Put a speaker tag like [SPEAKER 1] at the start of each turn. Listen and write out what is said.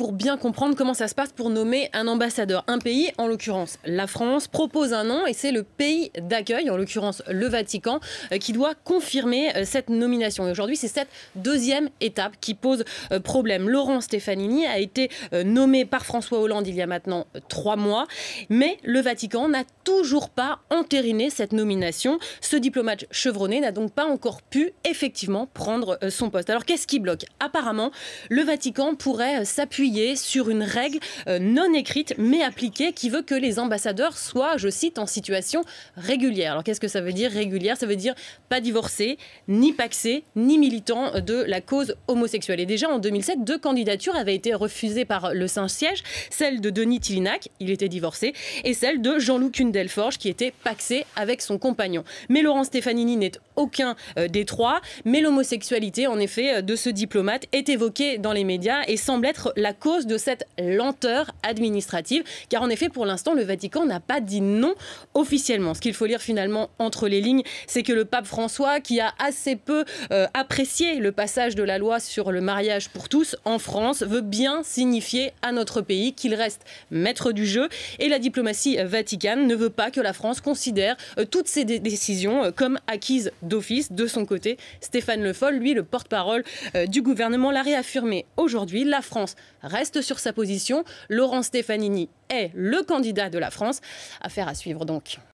[SPEAKER 1] pour bien comprendre comment ça se passe pour nommer un ambassadeur. Un pays, en l'occurrence la France, propose un nom et c'est le pays d'accueil, en l'occurrence le Vatican, qui doit confirmer cette nomination. Et aujourd'hui, c'est cette deuxième étape qui pose problème. Laurent Stefanini a été nommé par François Hollande il y a maintenant 3 mois, mais le Vatican n'a toujours pas entériné cette nomination. Ce diplomate chevronné n'a donc pas encore pu effectivement prendre son poste. Alors qu'est-ce qui bloque ? Apparemment, le Vatican pourrait s'appuyer sur une règle non écrite mais appliquée qui veut que les ambassadeurs soient, je cite, en situation régulière. Alors qu'est-ce que ça veut dire régulière ? Ça veut dire pas divorcé, ni pacsé, ni militant de la cause homosexuelle. Et déjà en 2007, 2 candidatures avaient été refusées par le Saint-Siège, celle de Denis Tillinac, il était divorcé, et celle de Jean-Loup Kundelforge qui était pacsé avec son compagnon. Mais Laurent Stefanini n'est aucun des trois, mais l'homosexualité en effet de ce diplomate est évoquée dans les médias et semble être la cause de cette lenteur administrative, car en effet pour l'instant le Vatican n'a pas dit non officiellement. Ce qu'il faut lire finalement entre les lignes, c'est que le pape François, qui a assez peu apprécié le passage de la loi sur le mariage pour tous en France, veut bien signifier à notre pays qu'il reste maître du jeu, et la diplomatie vaticane ne veut pas que la France considère toutes ces décisions comme acquises d'office. De son côté, Stéphane Le Foll, lui, le porte-parole du gouvernement, l'a réaffirmé aujourd'hui. La France reste sur sa position. Laurent Stefanini est le candidat de la France. Affaire à suivre donc.